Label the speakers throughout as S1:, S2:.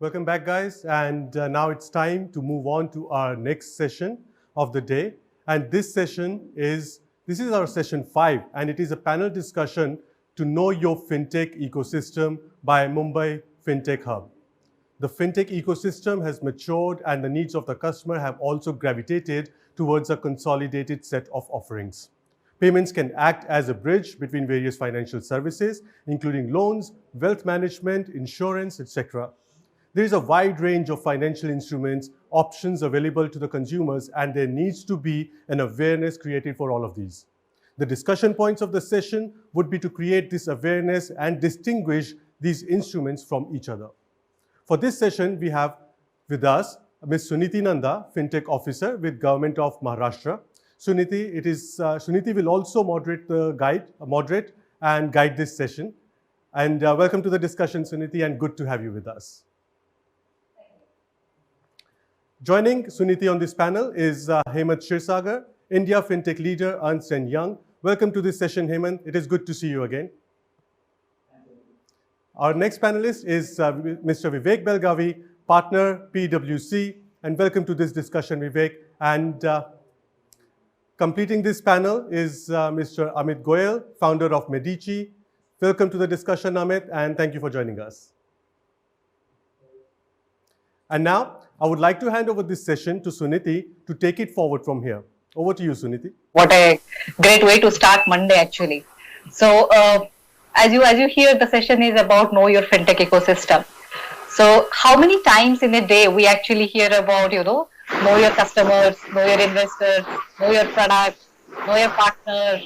S1: Welcome back, guys. And now it's time to move on to our next session of the day. And this is our session 5, and it is a panel discussion to know your fintech ecosystem by Mumbai Fintech Hub. The fintech ecosystem has matured, and the needs of the customer have also gravitated towards a consolidated set of offerings. Payments can act as a bridge between various financial services, including loans, wealth management, insurance, etc. There is a wide range of financial instruments, options available to the consumers, and there needs to be an awareness created for all of these. The discussion points of the session would be to create this awareness and distinguish these instruments from each other. For this session, we have with us Ms. Suniti Nanda, Fintech Officer with Government of Maharashtra. Suniti will also moderate and guide this session. And welcome to the discussion, Suniti, and good to have you with us. Joining Suniti on this panel is Hemant Shirsagar, India Fintech Leader, Ernst & Young. Welcome to this session, Hemant. It is good to see you again. Our next panelist is Mr. Vivek Belgavi, Partner, PwC, and welcome to this discussion, Vivek. And completing this panel is Mr. Amit Goyal, founder of Medici. Welcome to the discussion, Amit, and thank you for joining us. And now, I would like to hand over this session to Suniti to take it forward from here. Over to you, Suniti.
S2: What a great way to start Monday, actually. So, as you hear, the session is about know your fintech ecosystem. So, how many times in a day we actually hear about, know your customers, know your investors, know your product, know your partner,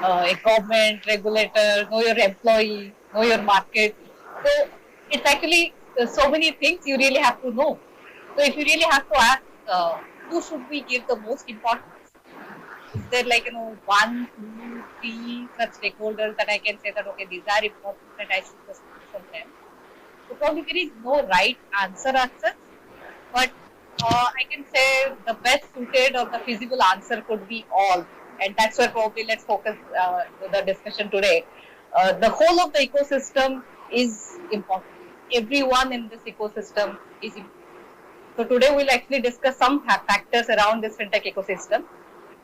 S2: a government, regulator, know your employee, know your market. So, it's actually so many things you really have to know. So, if you really have to ask, who should we give the most importance? Is there 1, 2, 3 such stakeholders that I can say that, okay, these are important and I should just focus on them? So probably there is no right answer as such, but I can say the best suited or the feasible answer could be all. And that's where probably let's focus the discussion today. The whole of the ecosystem is important. Everyone in this ecosystem is important. So today we'll actually discuss some factors around this fintech ecosystem.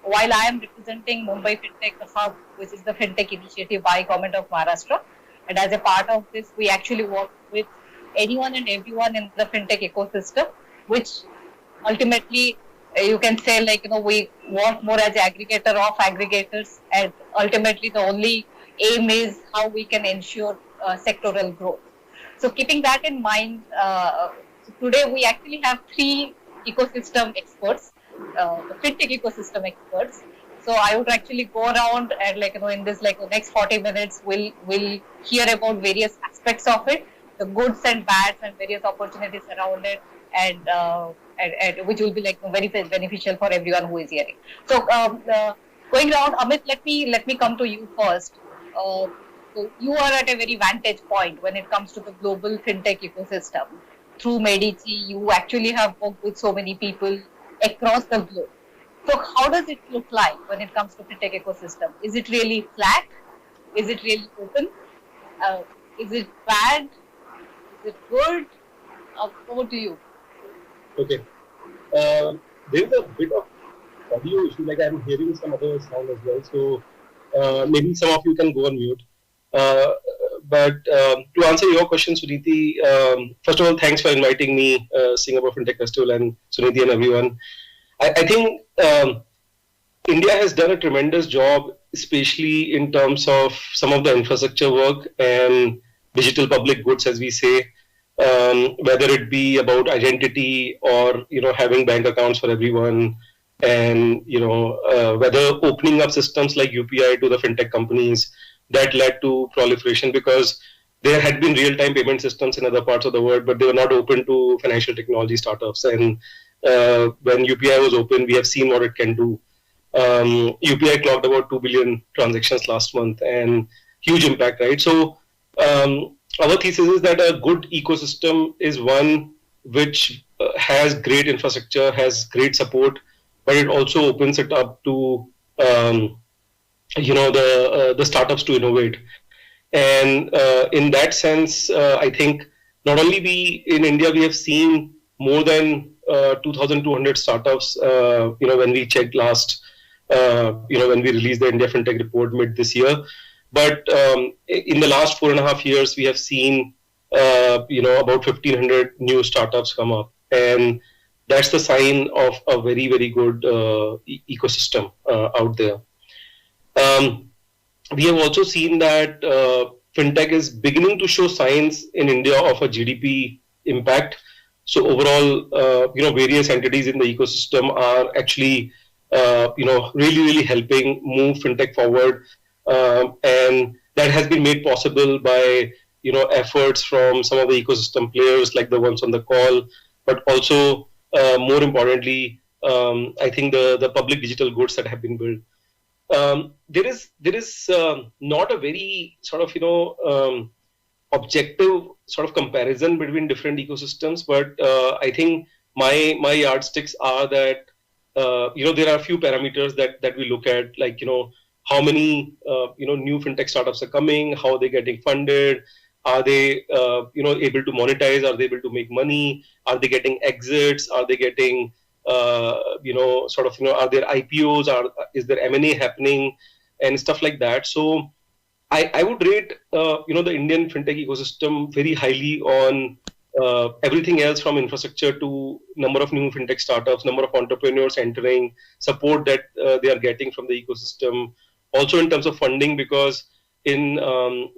S2: While I am representing Mumbai Fintech Hub, which is the fintech initiative by Government of Maharashtra, and as a part of this, we actually work with anyone and everyone in the fintech ecosystem, which ultimately you can say we work more as an aggregator of aggregators, and ultimately the only aim is how we can ensure sectoral growth. So keeping that in mind, today we actually have 3 ecosystem experts. The fintech ecosystem experts. So I would actually go around and in this next 40 minutes we'll hear about various aspects of it, the goods and bads and various opportunities around it, and which will be very beneficial for everyone who is hearing. So going around, Amit, let me come to you first. So you are at a very vantage point when it comes to the global fintech ecosystem. Through Medici, you actually have worked with so many people across the globe. So how does it look like when it comes to fintech ecosystem? Is it really flat? Is it really open? Is it bad? Is it good? Over to you.
S3: Okay. There is a bit of audio issue, I'm hearing some other sound as well. So maybe some of you can go on mute. But to answer your question, Suniti, first of all, thanks for inviting me, Singapore Fintech Festival, and Suniti and everyone. I think India has done a tremendous job, especially in terms of some of the infrastructure work and digital public goods, as we say, whether it be about identity or, having bank accounts for everyone, and, whether opening up systems like UPI to the fintech companies. That led to proliferation because there had been real-time payment systems in other parts of the world, but they were not open to financial technology startups. And when UPI was open, we have seen what it can do. UPI clocked about 2 billion transactions last month, and huge impact, right? So our thesis is that a good ecosystem is one which has great infrastructure, has great support, but it also opens it up to the startups to innovate. And in that sense, I think not only we in India, we have seen more than 2,200 startups, when we checked last, when we released the India FinTech report mid this year. But in the last 4.5 years, we have seen, about 1,500 new startups come up. And that's the sign of a very, very good ecosystem out there. We have also seen that fintech is beginning to show signs in India of a GDP impact. So overall, various entities in the ecosystem are actually, really, really helping move fintech forward, and that has been made possible by efforts from some of the ecosystem players like the ones on the call, but also more importantly, I think the public digital goods that have been built. There is not a very sort of objective sort of comparison between different ecosystems, but I think my yardsticks are that there are a few parameters that we look at, like how many new fintech startups are coming, how they're getting funded, are they able to monetize, are they able to make money, are they getting exits, are they getting are there IPOs, is there M&A happening, and stuff like that. So I would rate the Indian fintech ecosystem very highly on everything else, from infrastructure to number of new fintech startups, number of entrepreneurs entering, support that they are getting from the ecosystem. Also in terms of funding, because in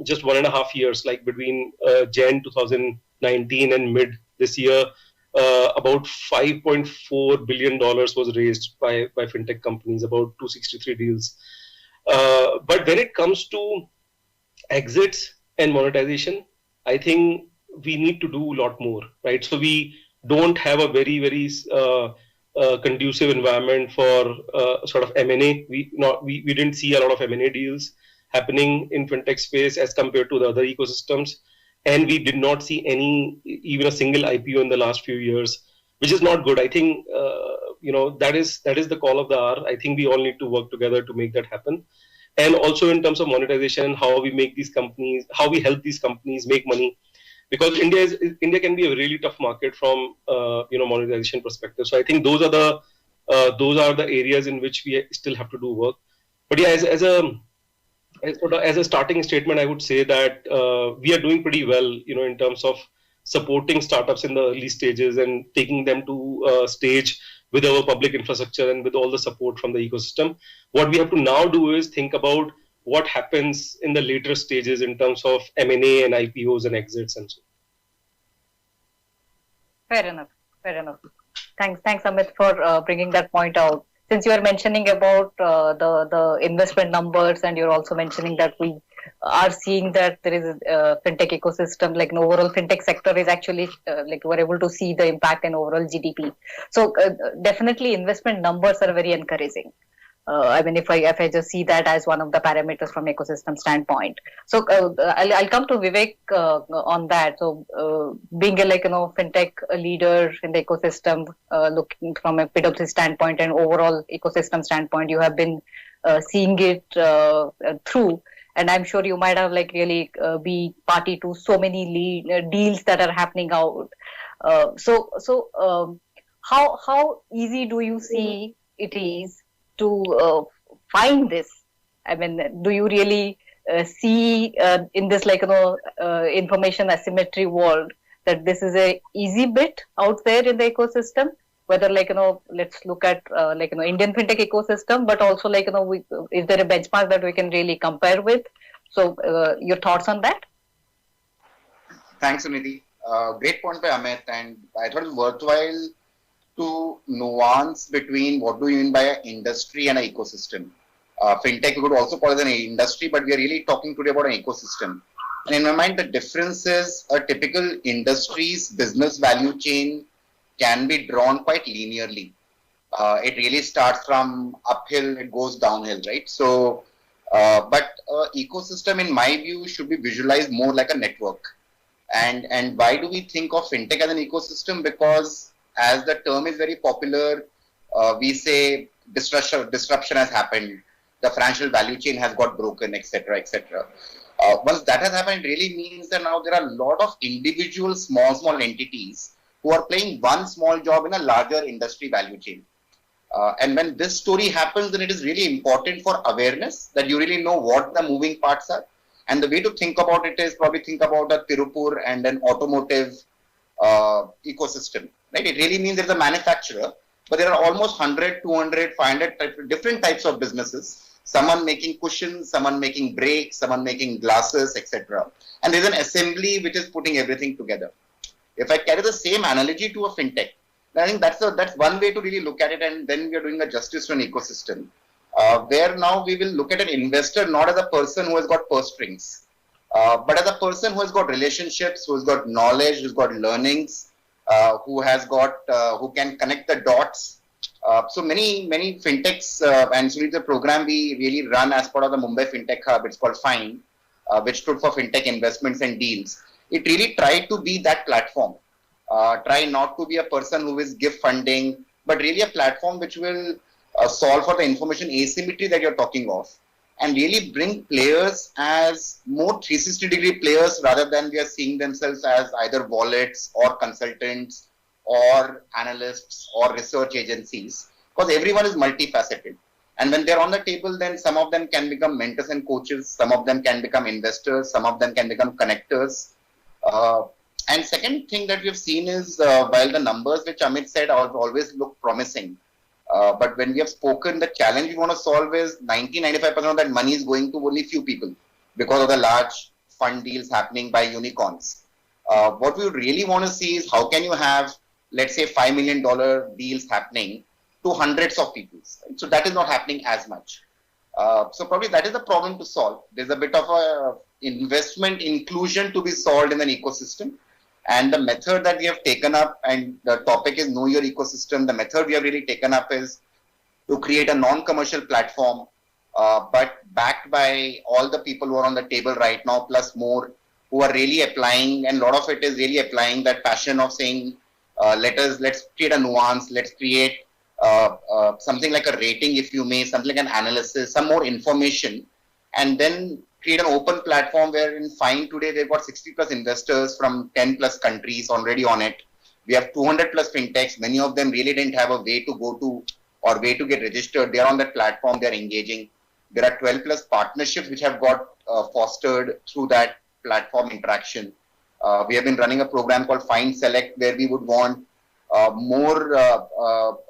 S3: just 1.5 years, like between Jan 2019 and mid this year, about $5.4 billion was raised by fintech companies, about 263 deals. But when it comes to exits and monetization, I think we need to do a lot more, right? So we don't have a very, very conducive environment for sort of M&A. We didn't see a lot of M&A deals happening in fintech space as compared to the other ecosystems. And we did not see even a single IPO in the last few years, which is not good. I think, that is the call of the hour. I think we all need to work together to make that happen. And also in terms of monetization, how we help these companies make money, because India can be a really tough market from monetization perspective. So I think those are the areas in which we still have to do work. But yeah, as a starting statement, I would say that we are doing pretty well, in terms of supporting startups in the early stages and taking them to a stage with our public infrastructure and with all the support from the ecosystem. What we have to now do is think about what happens in the later stages in terms of M&A and IPOs and exits and so
S2: on. Fair enough. Thanks, Amit, for bringing that point out. Since you are mentioning about the investment numbers, and you're also mentioning that we are seeing that there is a fintech ecosystem, like an overall fintech sector is actually like we're able to see the impact in overall GDP. So definitely investment numbers are very encouraging. I mean, if I just see that as one of the parameters from ecosystem standpoint. So I'll come to Vivek on that. So being a fintech leader in the ecosystem, looking from a PwC standpoint and overall ecosystem standpoint, you have been seeing it through. And I'm sure you might have really be party to so many deals that are happening out. How easy do you see it is to find this? I mean, do you really see in this information asymmetry world that this is a easy bit out there in the ecosystem? Whether let's look at Indian fintech ecosystem, but also is there a benchmark that we can really compare with? So your thoughts on that?
S4: Thanks, Sunidhi. Great point by Amit, and I thought it was worthwhile to nuance between what do you mean by an industry and an ecosystem. Fintech, we could also call it an industry, but we are really talking today about an ecosystem. And in my mind, the difference is a typical industry's business value chain can be drawn quite linearly. It really starts from uphill, it goes downhill, right? So, but ecosystem, in my view, should be visualized more like a network. And why do we think of fintech as an ecosystem? Because as the term is very popular, we say disruption has happened, the financial value chain has got broken, etc., etc. Once that has happened, it really means that now there are a lot of individual small entities who are playing one small job in a larger industry value chain. And when this story happens, then it is really important for awareness that you really know what the moving parts are. And the way to think about it is probably think about a Tirupur and an automotive ecosystem, right? It really means there's a manufacturer, but there are almost 100, 200, 500 different types of businesses. Someone making cushions, someone making brakes, someone making glasses, etc. And there's an assembly which is putting everything together. If I carry the same analogy to a fintech, I think that's one way to really look at it, and then we are doing a justice to an ecosystem, where now we will look at an investor not as a person who has got purse strings, but as a person who has got relationships, who has got knowledge, who's got learnings, who can connect the dots. So many fintechs, and so the program we really run as part of the Mumbai Fintech Hub. It's called FIND, which stood for Fintech Investments and Deals. It really tried to be that platform. Try not to be a person who is give funding, but really a platform which will solve for the information asymmetry that you're talking of, and really bring players as more 360-degree players rather than we are seeing themselves as either wallets or consultants or analysts or research agencies, because everyone is multifaceted. And when they're on the table, then some of them can become mentors and coaches, some of them can become investors, some of them can become connectors. And second thing that we've seen is, while the numbers which Amit said always look promising, but when we have spoken, the challenge we want to solve is 90-95% of that money is going to only few people because of the large fund deals happening by unicorns. What we really want to see is how can you have, let's say, $5 million deals happening to hundreds of people. Right? So that is not happening as much. So probably that is the problem to solve. There's a bit of a investment inclusion to be solved in an ecosystem. And the method that we have taken up, and the topic is know your ecosystem, the method we have really taken up is to create a non-commercial platform, but backed by all the people who are on the table right now, plus more, who are really applying, and a lot of it is really applying that passion of saying, let's create a nuance, let's create something like a rating, if you may, something like an analysis, some more information, and then create an open platform where in FIND today, they've got 60 plus investors from 10 plus countries already on it. We have 200 plus fintechs. Many of them really didn't have a way to go to or way to get registered. They're on that platform, they're engaging. There are 12 plus partnerships which have got fostered through that platform interaction. We have been running a program called FIND Select, where we would want more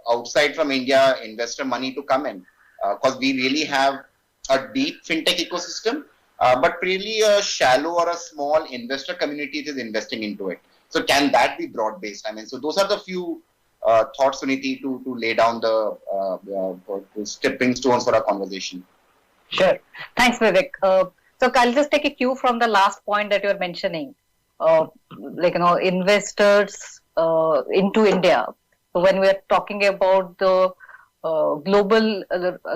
S4: outside from India investor money to come in, because we really have a deep fintech ecosystem, but really a shallow or a small investor community is investing into it. So can that be broad-based? I mean, so those are the few thoughts, Suniti, to lay down the stepping stones for our conversation.
S2: Sure. Thanks, Vivek. So I'll just take a cue from the last point that you're mentioning, investors into India. So when we're talking about the global,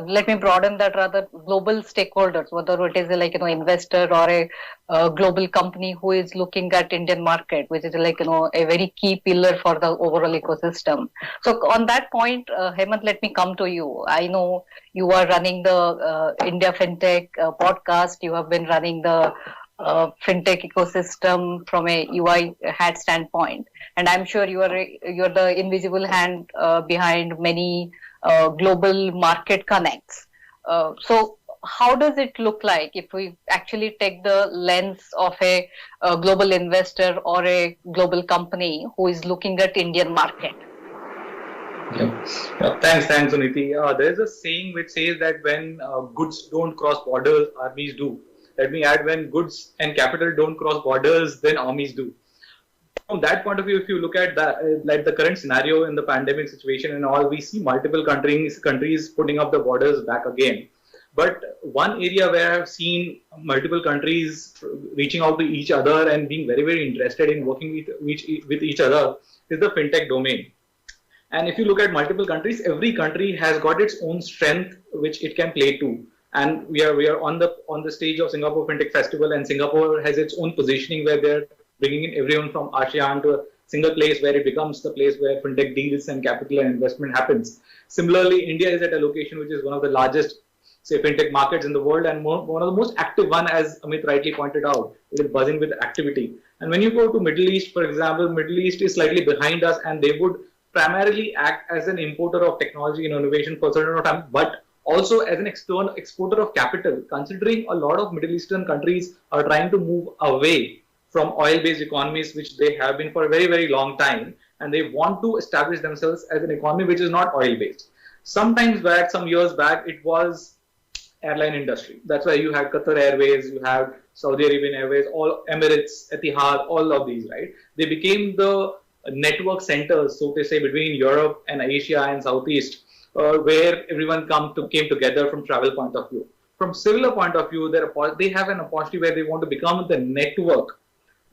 S2: let me broaden that rather, global stakeholders, whether it is investor or a global company who is looking at Indian market, which is a very key pillar for the overall ecosystem. So on that point, Hemant, let me come to you. I know you are running the India FinTech podcast. You have been running the fintech ecosystem from a UI hat standpoint, and I'm sure you're the invisible hand behind many global market connects. So how does it look like if we actually take the lens of a global investor or a global company who is looking at Indian market?
S5: Thanks, Suniti. There's a saying which says that when goods don't cross borders, armies do. Let me add, when goods and capital don't cross borders, then armies do. From that point of view, if you look at that, like the current scenario in the pandemic situation and all, we see multiple countries putting up the borders back again. But one area where I've seen multiple countries reaching out to each other and being very, very interested in working with each other is the fintech domain. And if you look at multiple countries, every country has got its own strength which it can play to. And we are on the stage of Singapore Fintech Festival, and Singapore has its own positioning where they're bringing in everyone from ASEAN to a single place where it becomes the place where fintech deals and capital and investment happens. Similarly, India is at a location which is one of the largest say, fintech markets in the world, and one of the most active one, as Amit rightly pointed out. It is buzzing with activity. And when you go to Middle East, for example, Middle East is slightly behind us, and they would primarily act as an importer of technology and innovation for a certain amount of time, but also as an external exporter of capital, considering a lot of Middle Eastern countries are trying to move away from oil-based economies, which they have been for a very, very long time, and they want to establish themselves as an economy which is not oil-based. Sometimes back, some years back, it was airline industry. That's why you had Qatar Airways, you had Saudi Arabian Airways, all Emirates, Etihad, all of these, right? They became the network centers, so to say, between Europe and Asia and Southeast, where everyone came together from travel point of view. From similar point of view, they have an opportunity where they want to become the network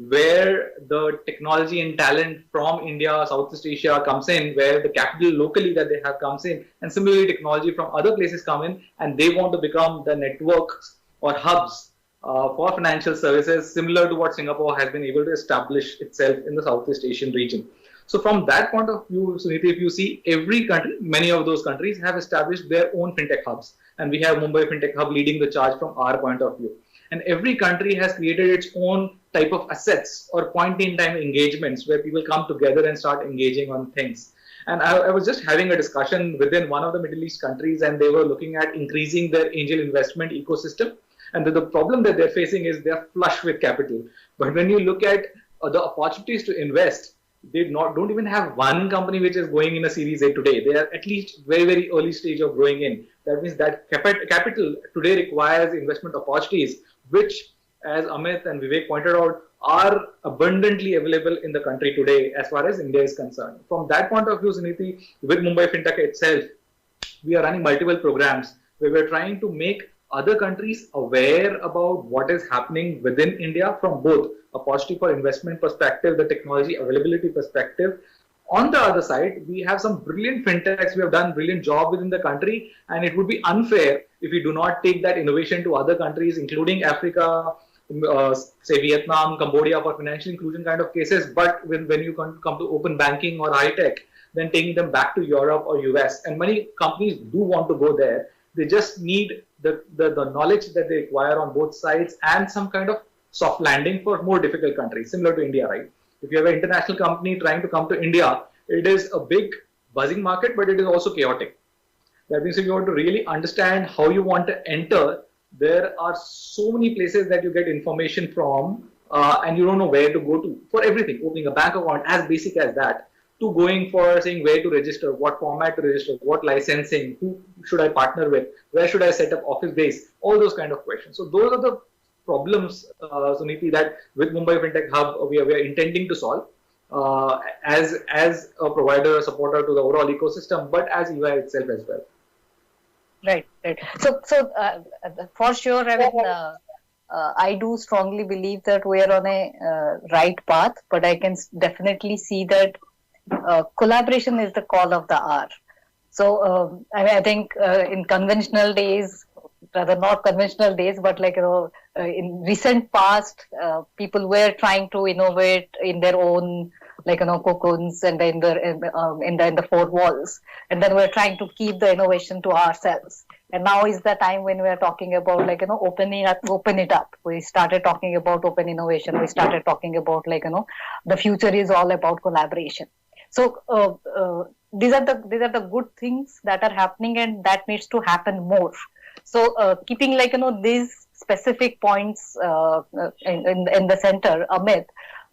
S5: where the technology and talent from India, Southeast Asia comes in, where the capital locally that they have comes in, and similarly technology from other places come in, and they want to become the networks or hubs for financial services, similar to what Singapore has been able to establish itself in the Southeast Asian region. So from that point of view, Suniti, if you see, every country, many of those countries have established their own fintech hubs, and we have Mumbai Fintech Hub leading the charge from our point of view. And every country has created its own type of assets or point-in-time engagements where people come together and start engaging on things. And I was just having a discussion within one of the Middle East countries, and they were looking at increasing their angel investment ecosystem. And the problem that they're facing is they're flush with capital. But when you look at the opportunities to invest, they don't even have one company which is going in a Series A today. They are at least very, very early stage of growing in. That means that capital today requires investment opportunities, which, as Amit and Vivek pointed out, are abundantly available in the country today as far as India is concerned. From that point of view, Suniti, with Mumbai Fintech itself, we are running multiple programs where we're trying to make other countries aware about what is happening within India from both a opportunity for investment perspective, the technology availability perspective. On the other side, we have some brilliant fintechs. We have done a brilliant job within the country, and it would be unfair if we do not take that innovation to other countries, including Africa, say Vietnam, Cambodia, for financial inclusion kind of cases. But when you come to open banking or high tech, then taking them back to Europe or US. And many companies do want to go there. They just need the knowledge that they acquire on both sides and some kind of soft landing for more difficult countries, similar to India, right? If you have an international company trying to come to India, it is a big buzzing market, but it is also chaotic. That means if you want to really understand how you want to enter, there are so many places that you get information from, and you don't know where to go to for everything. Opening a bank account, as basic as that, to going for saying where to register, what format to register, what licensing, who should I partner with, where should I set up office base, all those kind of questions. So those are the problems, Suniti, that with Mumbai Fintech Hub we are intending to solve as a provider, a supporter to the overall ecosystem, but as EY itself as well.
S2: Right. So for sure, I mean, I do strongly believe that we are on a right path, but I can definitely see that collaboration is the call of the hour. So I think in conventional days, rather not conventional days, but like, in recent past, people were trying to innovate in their own, like, cocoons and in the four walls, and then we're trying to keep the innovation to ourselves. And now is the time when we are talking about, like, open it up. We started talking about open innovation. We started talking about, like, the future is all about collaboration. So these are the good things that are happening, and that needs to happen more. So keeping, like, these specific points in the center, Amit,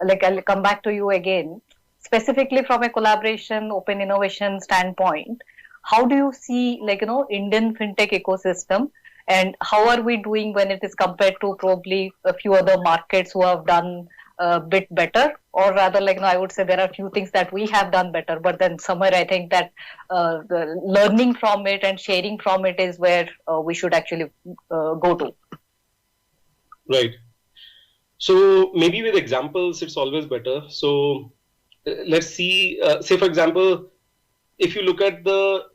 S2: like, I'll come back to you again. Specifically from a collaboration, open innovation standpoint, how do you see, like, Indian fintech ecosystem, and how are we doing when it is compared to probably a few other markets who have done a bit better? Or rather, like, I would say there are a few things that we have done better, but then somewhere I think that the learning from it and sharing from it is where we should actually go to.
S3: Right. So maybe with examples, it's always better. So let's see, say for example, if you look at the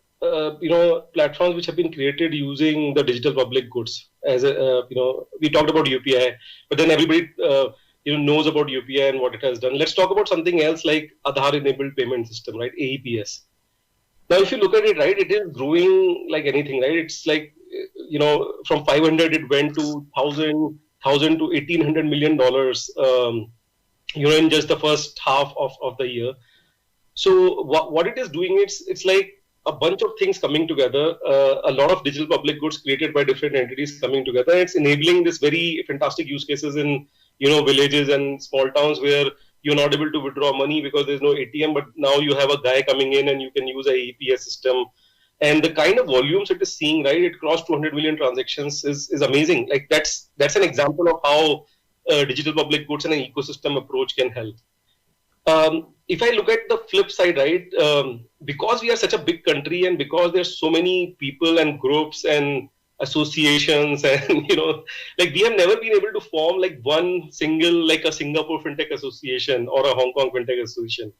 S3: platforms which have been created using the digital public goods, as we talked about UPI, but then everybody knows about UPI and what it has done. Let's talk about something else like Aadhaar enabled payment system, right? AEPS. Now, if you look at it, right, it is growing like anything, right? It's like from 500 it went to 1,000 to 1,800 million dollars, in just the first half of the year. So what it is doing, it's like a bunch of things coming together, a lot of digital public goods created by different entities coming together. It's enabling this very fantastic use cases in villages and small towns where you're not able to withdraw money because there's no ATM, but now you have a guy coming in and you can use a APS system. And the kind of volumes it is seeing, right? It crossed 200 million transactions is amazing. Like that's an example of how digital public goods and an ecosystem approach can help. If I look at the flip side, right, because we are such a big country and because there's so many people and groups and associations and, we have never been able to form like one single, like a Singapore FinTech Association or a Hong Kong FinTech Association.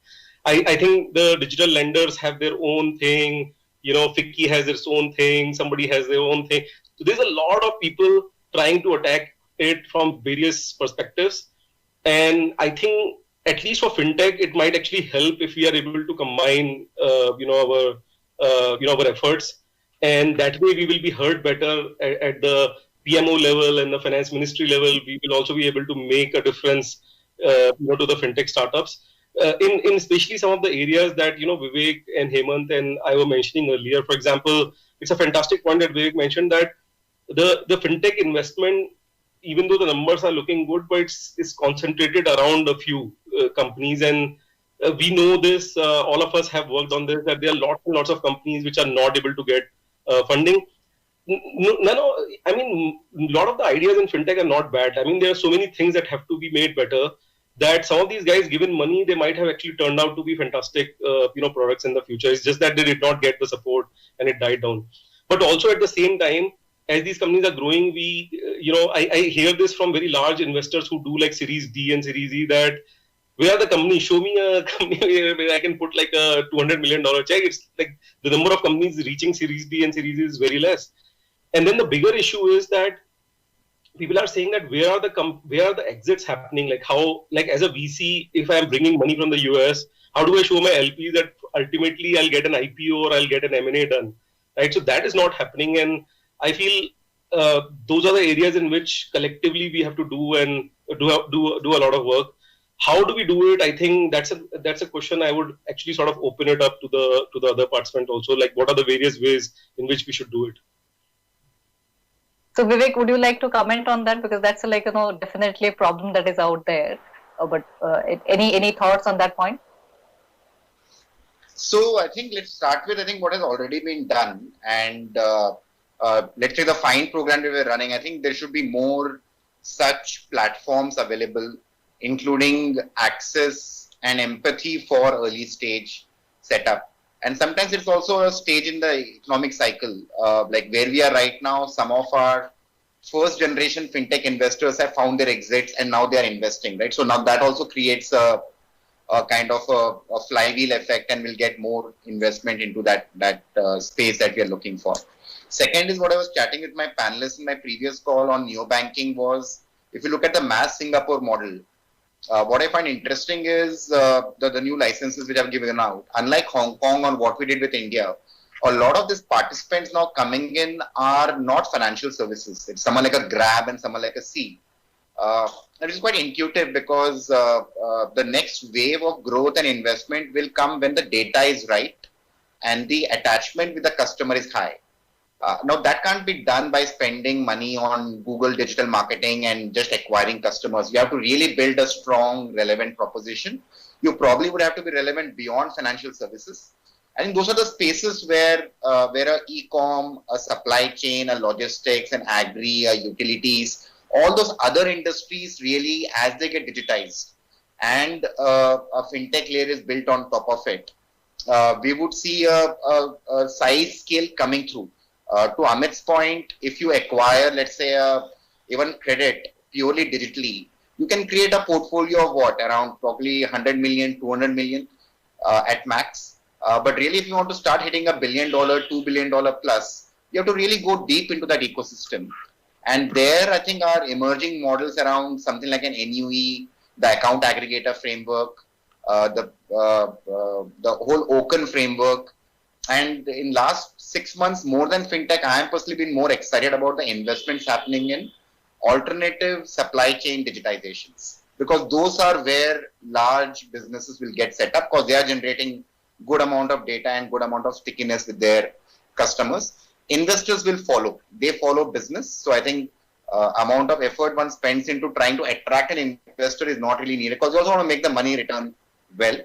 S3: I think the digital lenders have their own thing, FICCI has its own thing, somebody has their own thing. So there's a lot of people trying to attack it from various perspectives. And I think at least for fintech, it might actually help if we are able to combine, our efforts, and that way we will be heard better at the PMO level and the finance ministry level. We will also be able to make a difference, to the fintech startups, in especially some of the areas that Vivek and Hemant and I were mentioning earlier. For example, it's a fantastic point that Vivek mentioned that the fintech investment, even though the numbers are looking good, but it's concentrated around a few companies. And we know this, all of us have worked on this, that there are lots and lots of companies which are not able to get funding. A lot of the ideas in fintech are not bad. I mean, there are so many things that have to be made better that some of these guys, given money, they might have actually turned out to be fantastic, products in the future. It's just that they did not get the support and it died down. But also at the same time, as these companies are growing, I hear this from very large investors who do like Series D and Series E, that where are the companies? Show me a company where I can put like a $200 million check. It's like the number of companies reaching Series D and Series E is very less. And then the bigger issue is that people are saying that where are the exits happening? Like how, like as a VC, if I'm bringing money from the US, how do I show my LPs that ultimately I'll get an IPO or I'll get an M&A done, right? So that is not happening, and I feel those are the areas in which collectively we have to do and do a lot of work. How do we do it? I think that's a question I would actually sort of open it up to the other participants also. Like, what are the various ways in which we should do it?
S2: So Vivek, would you like to comment on that? Because that's definitely a problem that is out there. But any thoughts on that point?
S4: So I think let's start with what has already been done, and let's say the FIND program that we're running. I think there should be more such platforms available, including access and empathy for early stage setup. And sometimes it's also a stage in the economic cycle, like where we are right now. Some of our first generation fintech investors have found their exits and now they are investing, right? So now that also creates a kind of a flywheel effect, and we'll get more investment into that space that we are looking for. Second is what I was chatting with my panelists in my previous call on neobanking was, if you look at the mass Singapore model, what I find interesting is the new licenses which have given out. Unlike Hong Kong or what we did with India, a lot of these participants now coming in are not financial services. It's someone like a Grab and someone like a Sea. It is quite intuitive because the next wave of growth and investment will come when the data is right and the attachment with the customer is high. Now, that can't be done by spending money on Google digital marketing and just acquiring customers. You have to really build a strong, relevant proposition. You probably would have to be relevant beyond financial services. I think those are the spaces where a e-com, a supply chain, a logistics, an agri, a utilities, all those other industries really, as they get digitized and a fintech layer is built on top of it, we would see a size scale coming through. To Amit's point, if you acquire, let's say, even credit purely digitally, you can create a portfolio of around probably 100 million, 200 million at max. But really, if you want to start hitting $1 billion, $2 billion plus, you have to really go deep into that ecosystem. And there, I think our emerging models around something like an NUE, the account aggregator framework, the whole Open framework, And in last 6 months, more than fintech, I am personally been more excited about the investments happening in alternative supply chain digitizations, because those are where large businesses will get set up, because they are generating good amount of data and good amount of stickiness with their customers. Investors will follow. They follow business. So I think amount of effort one spends into trying to attract an investor is not really needed, because you also want to make the money return well.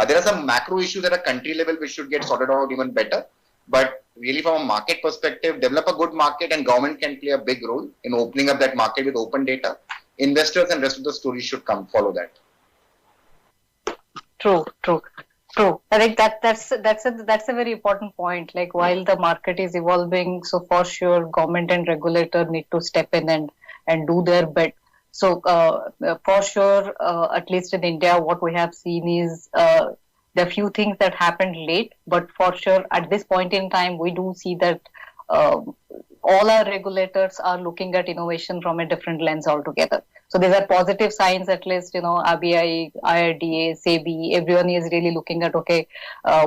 S4: There are some macro issues at a country level which should get sorted out even better. But really, from a market perspective, develop a good market, and government can play a big role in opening up that market with open data. Investors and rest of the story should come follow that.
S2: True, true, true. I think that's a very important point. Like, while the market is evolving, so for sure, government and regulator need to step in and do their bit. So for sure, at least in India, what we have seen is the few things that happened late, but for sure, at this point in time, we do see that all our regulators are looking at innovation from a different lens altogether. So these are positive signs, at least, RBI, IRDA, SEBI, everyone is really looking at, okay,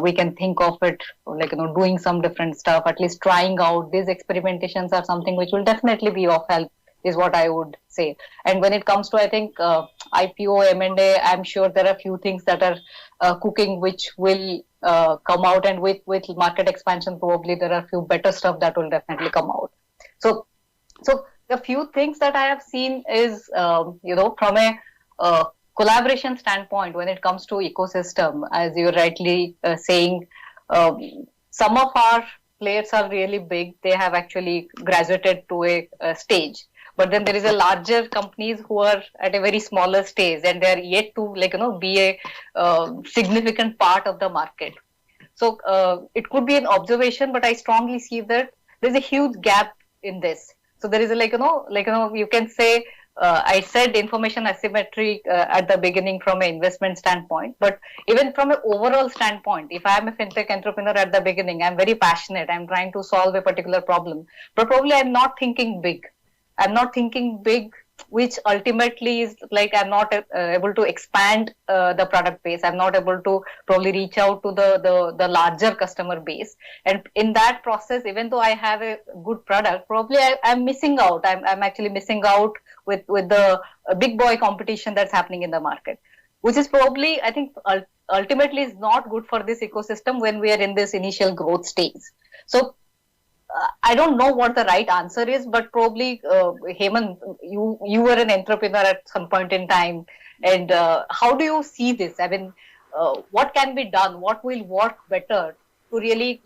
S2: we can think of it like, doing some different stuff, at least trying out. These experimentations are something which will definitely be of help, is what I would say. And when it comes to, I think, IPO, M&A, I'm sure there are a few things that are cooking which will come out, and with market expansion, probably there are a few better stuff that will definitely come out. So the few things that I have seen is, from a collaboration standpoint, when it comes to ecosystem, as you're rightly saying, some of our players are really big. They have actually graduated to a stage. But then there is a larger companies who are at a very smaller stage, and they are yet to be a significant part of the market. So it could be an observation, but I strongly see that there's a huge gap in this. So there is you can say, I said information asymmetry at the beginning from an investment standpoint, but even from an overall standpoint, if I'm a fintech entrepreneur at the beginning, I'm very passionate, I'm trying to solve a particular problem, but probably I'm not thinking big. I'm not thinking big, which ultimately is like I'm not able to expand the product base. I'm not able to probably reach out to the larger customer base. And in that process, even though I have a good product, probably I'm missing out. I'm actually missing out with the big boy competition that's happening in the market, which is probably, I think, ultimately is not good for this ecosystem when we are in this initial growth stage. So I don't know what the right answer is, but probably, Hemant, you were an entrepreneur at some point in time, and how do you see this? I mean, what can be done? What will work better to really,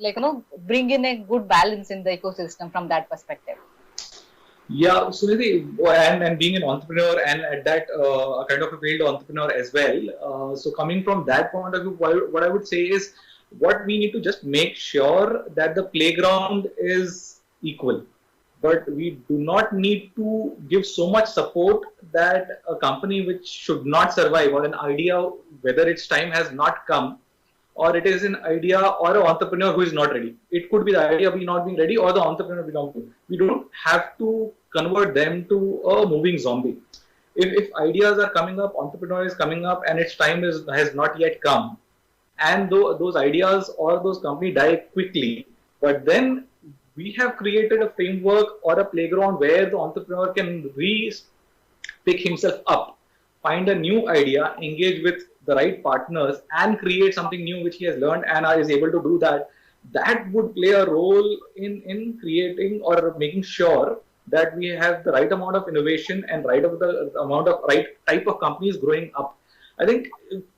S2: bring in a good balance in the ecosystem from that perspective?
S5: Yeah, Sunidhi, and being an entrepreneur, and at that kind of a failed entrepreneur as well. So coming from that point of view, what I would say is, what we need to just make sure that the playground is equal, but we do not need to give so much support that a company which should not survive, or an idea, whether its time has not come, or it is an idea or an entrepreneur who is not ready. It could be the idea be not being ready, or the entrepreneur belong to. We don't have to convert them to a moving zombie. If ideas are coming up, entrepreneur is coming up, and its time has not yet come, and those ideas or those companies die quickly, but then we have created a framework or a playground where the entrepreneur can pick himself up, find a new idea, engage with the right partners, and create something new which he has learned and is able to do that. That would play a role in creating or making sure that we have the right amount of innovation and right type of companies growing up. I think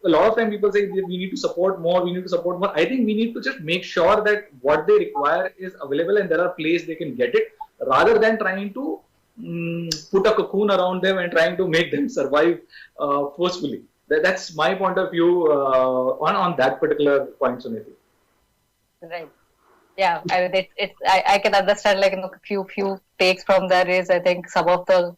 S5: a lot of time people say we need to support more, I think we need to just make sure that what they require is available and there are places they can get it, rather than trying to put a cocoon around them and trying to make them survive forcefully. That's my point of view on that particular point, Suniti.
S2: Right. Yeah, I mean, I can understand, a few takes from that is, I think some of the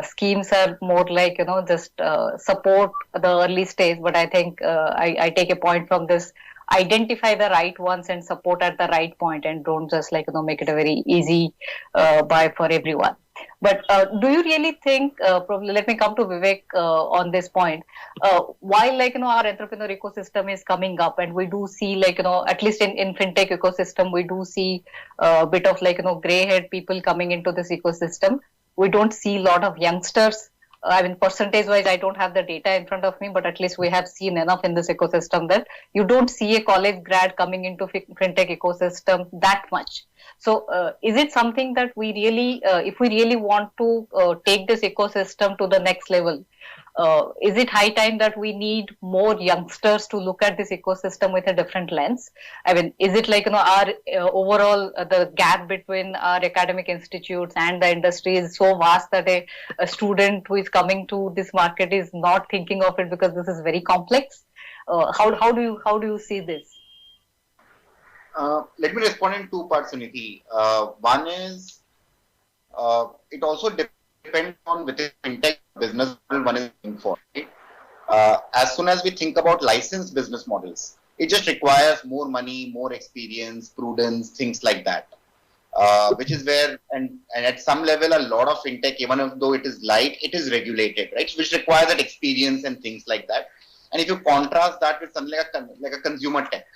S2: schemes are more like, just support the early stage. But I think I take a point from this: identify the right ones and support at the right point, and don't just make it a very easy buy for everyone. But do you really think, probably let me come to Vivek on this point, while like, our entrepreneur ecosystem is coming up and we do see like, at least in fintech ecosystem, we do see a bit of like, gray haired people coming into this ecosystem. We don't see a lot of youngsters. I mean, percentage wise, I don't have the data in front of me, but at least we have seen enough in this ecosystem that you don't see a college grad coming into fintech ecosystem that much. So, is it something that we really, if we really want to take this ecosystem to the next level, is it high time that we need more youngsters to look at this ecosystem with a different lens? I mean, is it like, our overall, the gap between our academic institutes and the industry is so vast that a student who is coming to this market is not thinking of it because this is very complex? How do you see this?
S4: Let me respond in two parts, Suniti. One is, it also depends on within fintech business model one is looking for. Right? As soon as we think about licensed business models, it just requires more money, more experience, prudence, things like that. Which is where, and at some level, a lot of fintech, even though it is light, it is regulated, right? Which requires that experience and things like that. And if you contrast that with something like a consumer tech,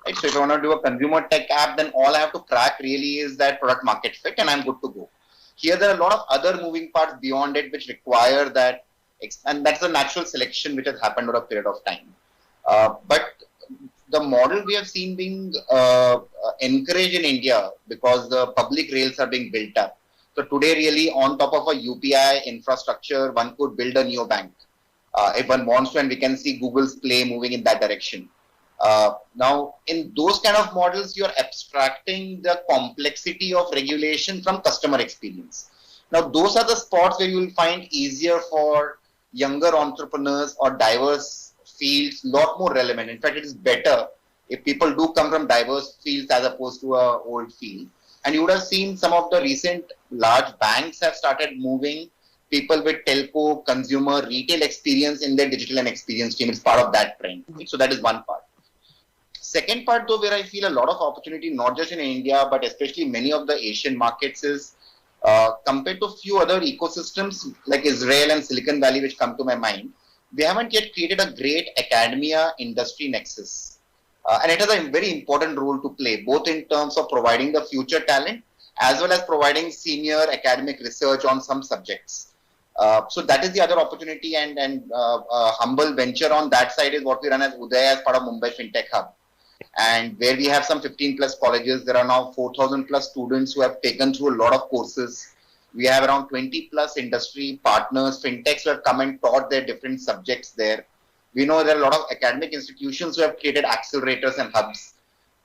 S4: right? So if I want to do a consumer tech app, then all I have to crack really is that product market fit, and I'm good to go. Here, there are a lot of other moving parts beyond it which require that, and that's a natural selection which has happened over a period of time. But the model we have seen being encouraged in India because the public rails are being built up. So today, really, on top of a UPI infrastructure, one could build a neobank if one wants to, and we can see Google's Play moving in that direction. Now, in those kind of models, you're abstracting the complexity of regulation from customer experience. Now, those are the spots where you will find easier for younger entrepreneurs or diverse fields, lot more relevant. In fact, it is better if people do come from diverse fields as opposed to a old field. And you would have seen some of the recent large banks have started moving people with telco, consumer, retail experience in their digital and experience team. It's part of that trend. So that is one part. Second part, though, where I feel a lot of opportunity, not just in India, but especially many of the Asian markets is compared to few other ecosystems like Israel and Silicon Valley, which come to my mind, we haven't yet created a great academia industry nexus. And it has a very important role to play, both in terms of providing the future talent, as well as providing senior academic research on some subjects. So that is the other opportunity, and humble venture on that side is what we run as Uday as part of Mumbai FinTech Hub. And where we have some 15 plus colleges, there are now 4,000 plus students who have taken through a lot of courses. We have around 20 plus industry partners, fintechs who have come and taught their different subjects there. We know there are a lot of academic institutions who have created accelerators and hubs.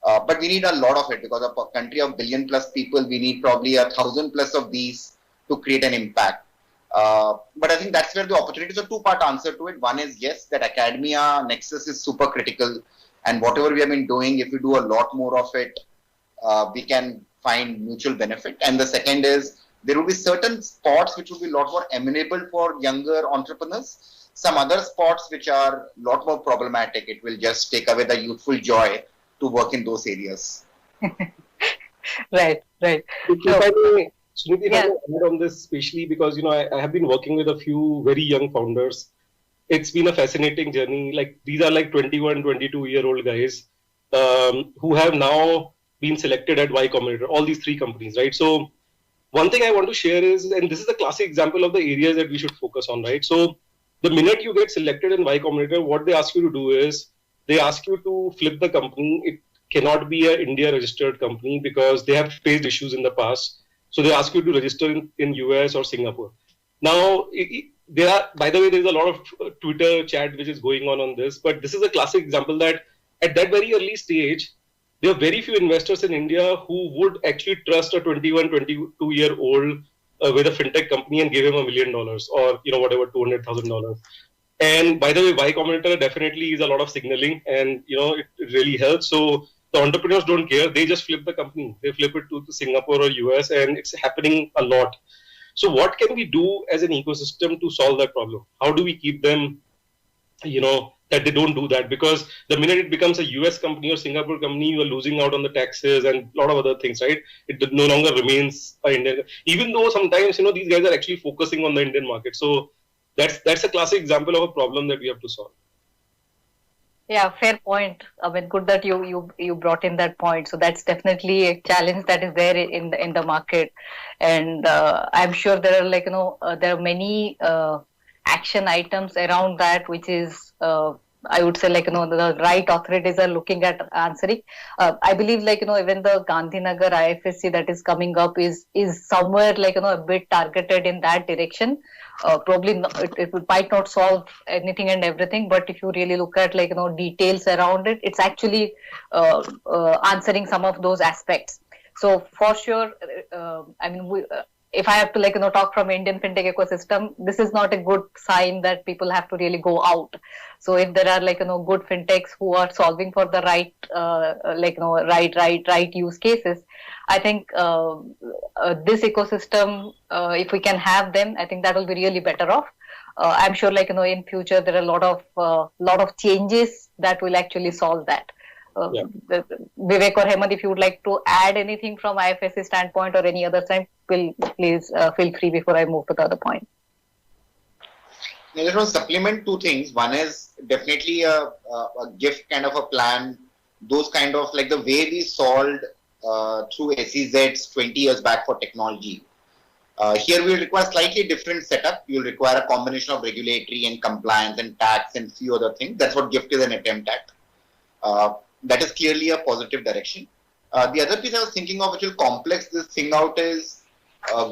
S4: But we need a lot of it because of a country of billion plus people, we need probably 1,000 plus of these to create an impact. But I think that's where the opportunity is. A two-part answer to it. One is yes, that academia nexus is super critical. And whatever we have been doing, if we do a lot more of it, we can find mutual benefit. And the second is there will be certain spots which will be a lot more amenable for younger entrepreneurs. Some other spots which are a lot more problematic. It will just take away the youthful joy to work in those areas.
S2: Right.
S3: If I may, Suniti, if I may add on this, especially because I have been working with a few very young founders. It's been a fascinating journey. Like these are like 21, 22-year-old guys who have now been selected at Y Combinator, all these three companies, right? So one thing I want to share is, and this is a classic example of the areas that we should focus on, right? So the minute you get selected in Y Combinator, what they ask you to do is they ask you to flip the company. It cannot be an India registered company because they have faced issues in the past. So they ask you to register in US or Singapore. Now, there are, by the way, there's a lot of Twitter chat which is going on this, but this is a classic example that at that very early stage, there are very few investors in India who would actually trust a 21, 22-year-old with a fintech company and give him $1 million or, whatever, $200,000. And by the way, Y Combinator definitely is a lot of signaling and, it really helps. So the entrepreneurs don't care. They just flip the company. They flip it to Singapore or US, and it's happening a lot. So what can we do as an ecosystem to solve that problem? How do we keep them that they don't do that, because the minute it becomes a US company or Singapore company, you are losing out on the taxes and a lot of other things, right? It no longer remains an Indian, even though sometimes, these guys are actually focusing on the Indian market. So that's a classic example of a problem that we have to solve.
S2: Yeah, fair point. I mean, good that you brought in that point. So that's definitely a challenge that is there in the market, and I'm sure there are there are many action items around that, which is I would say the right authorities are looking at answering. I believe even the Gandhinagar IFSC that is coming up is somewhere a bit targeted in that direction. Probably it might not solve anything and everything, but if you really look at details around it, it's actually answering some of those aspects. So for sure, I mean, if I have to talk from Indian fintech ecosystem, this is not a good sign that people have to really go out. So if there are good fintechs who are solving for the right right use cases, I think this ecosystem, if we can have them, I think that will be really better off. I'm sure in future there are a lot of changes that will actually solve that. Vivek or Hemant, if you would like to add anything from IFSC standpoint or any other time, please feel free before I move to the other point.
S4: I just want to supplement two things. One is definitely a gift kind of a plan. Those kind of the way we solved through SEZs 20 years back for technology. Here we will require slightly different setup. You will require a combination of regulatory and compliance and tax and few other things. That's what GIFT is an attempt at. That is clearly a positive direction. The other piece I was thinking of, which will complex this thing out, is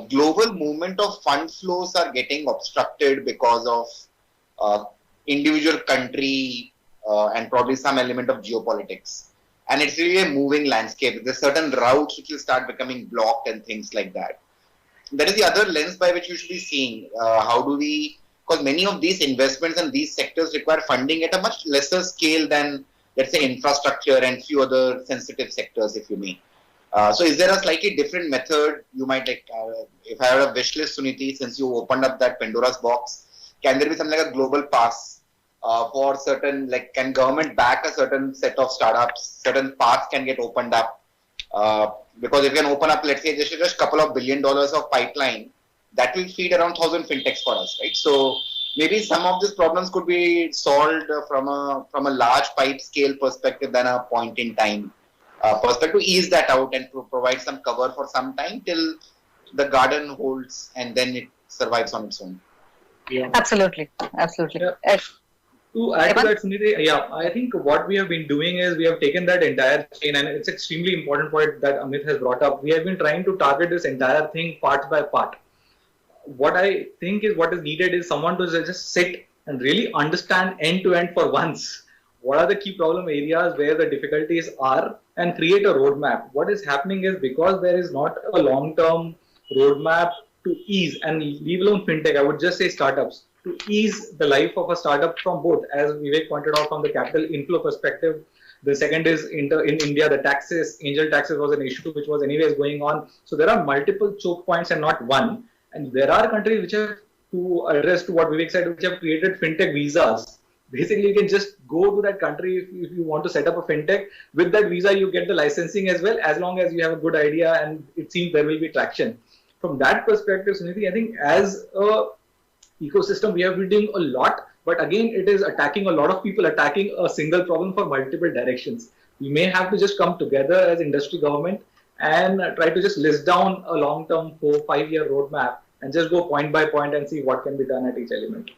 S4: global movement of fund flows are getting obstructed because of individual country and probably some element of geopolitics. And it's really a moving landscape. There's certain routes which will start becoming blocked and things like that. That is the other lens by which you should be seeing. How do we, because many of these investments and these sectors require funding at a much lesser scale than, let's say, infrastructure and few other sensitive sectors, if you may. So is there a slightly different method you might if I had a wish list, Suniti, since you opened up that Pandora's box, can there be something like a global pass for certain, can government back a certain set of startups, certain paths can get opened up? Because if you can open up, let's say, just a couple of $1 billion of pipeline, that will feed around 1,000 fintechs for us, right? So maybe some of these problems could be solved from a large pipe scale perspective than a point in time perspective, to ease that out and to provide some cover for some time till the garden holds and then it survives on its own.
S5: Yeah.
S2: Absolutely.
S5: Yeah. To add to that, Suniti, I think what we have been doing is we have taken that entire chain, and it's extremely important point that Amit has brought up. We have been trying to target this entire thing part by part. What I think is what is needed is someone to just sit and really understand end to end for once. What are the key problem areas where the difficulties are, and create a roadmap. What is happening is, because there is not a long-term roadmap to ease, and leave alone fintech, I would just say startups, to ease the life of a startup from both, as Vivek pointed out, from the capital inflow perspective. The second is in India, the taxes, angel taxes was an issue which was anyways going on. So there are multiple choke points and not one. And there are countries which have, to address to what Vivek said, which have created fintech visas. Basically, you can just go to that country if you want to set up a fintech. With that visa, you get the licensing as well, as long as you have a good idea and it seems there will be traction. From that perspective, Suniti, I think as a ecosystem, we have been doing a lot, but again, it is attacking a lot of people, attacking a single problem for multiple directions. We may have to just come together as industry, government, and try to just list down a long-term 4-5 year roadmap and just go point by point and see what can be done at each element.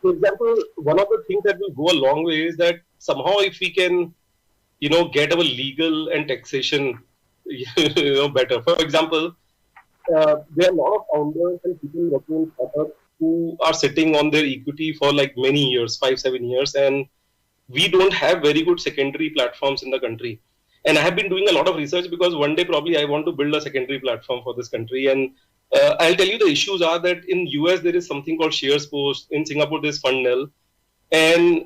S3: For example, one of the things that will go a long way is that somehow if we can, get our legal and taxation, better. For example, there are a lot of founders and people working in startups who are sitting on their equity for many years, 5-7 years, and we don't have very good secondary platforms in the country. And I have been doing a lot of research because one day probably I want to build a secondary platform for this country. And I'll tell you the issues are that in US there is something called SharesPost. In Singapore there's Fundnel. And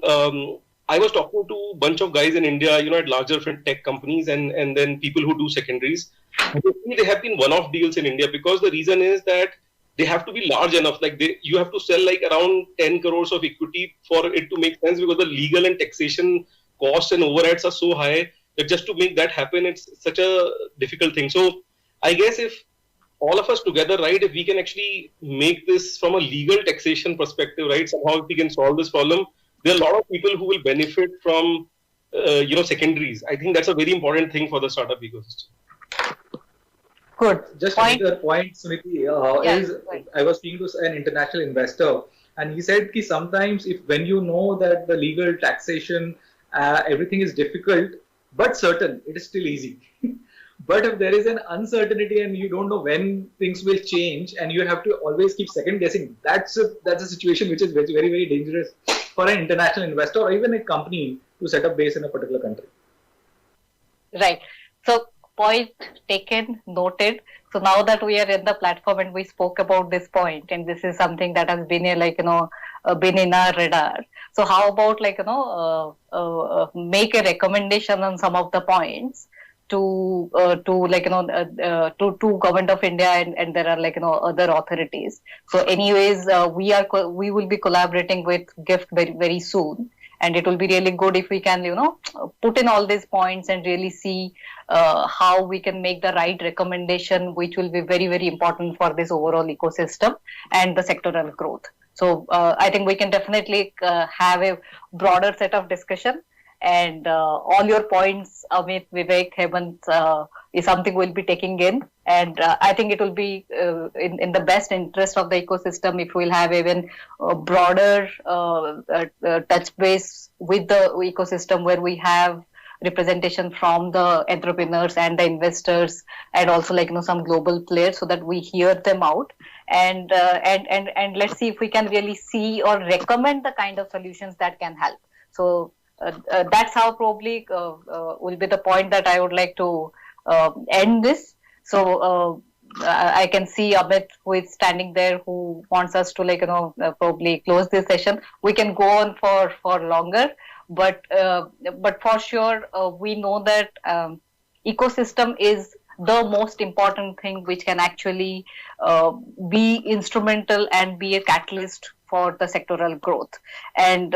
S3: I was talking to a bunch of guys in India, at larger tech companies and then people who do secondaries. They have been one-off deals in India because the reason is that they have to be large enough. Like you have to sell like around 10 crores of equity for it to make sense, because the legal and taxation costs and overheads are so high that just to make that happen, it's such a difficult thing. So I guess if all of us together, right, if we can actually make this from a legal taxation perspective, right, somehow if we can solve this problem, there are a lot of people who will benefit from, secondaries. I think that's a very important thing for the startup ecosystem.
S2: Good.
S5: Just
S2: Point.
S5: another point, Suniti, is
S2: right.
S5: I was speaking to an international investor, and he said that sometimes when you know that the legal taxation, everything is difficult but certain, it is still easy. But if there is an uncertainty and you don't know when things will change, and you have to always keep second guessing, that's a situation which is very, very, very dangerous for an international investor or even a company to set up base in a particular country.
S2: Right. So point taken, noted. So now that we are in the platform and we spoke about this point, and this is something that has been been in our radar. So how about make a recommendation on some of the points to Government of India, and there are other authorities. So anyways, we will be collaborating with GIFT very, very soon. And it will be really good if we can, put in all these points and really see how we can make the right recommendation, which will be very, very important for this overall ecosystem and the sectoral growth. So I think we can definitely have a broader set of discussion. And all your points, Amit, Vivek, Hemant, is something we'll be taking in. And I think it will be in the best interest of the ecosystem if we'll have even a broader touch base with the ecosystem, where we have representation from the entrepreneurs and the investors, and also some global players, so that we hear them out. And let's see if we can really see or recommend the kind of solutions that can help. So that's how probably will be the point that I would like to end this. So I can see Amit, who is standing there, who wants us to probably close this session. We can go on for longer, but for sure we know that ecosystem is the most important thing which can actually be instrumental and be a catalyst for the sectoral growth. And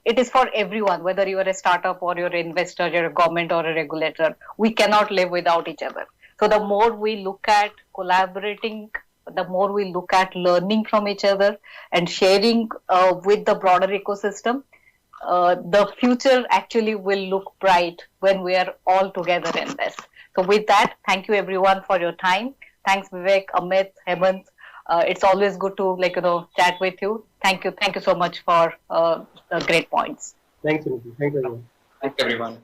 S2: it is for everyone, whether you are a startup or you're an investor, you're a government or a regulator. We cannot live without each other. So the more we look at collaborating, the more we look at learning from each other and sharing with the broader ecosystem, the future actually will look bright when we are all together in this. So with that, thank you everyone for your time. Thanks Vivek, Amit, Hemant. It's always good to chat with you. Thank you so much for great points.
S3: Thanks, Suniti. Thanks, everyone.
S4: Thank everyone.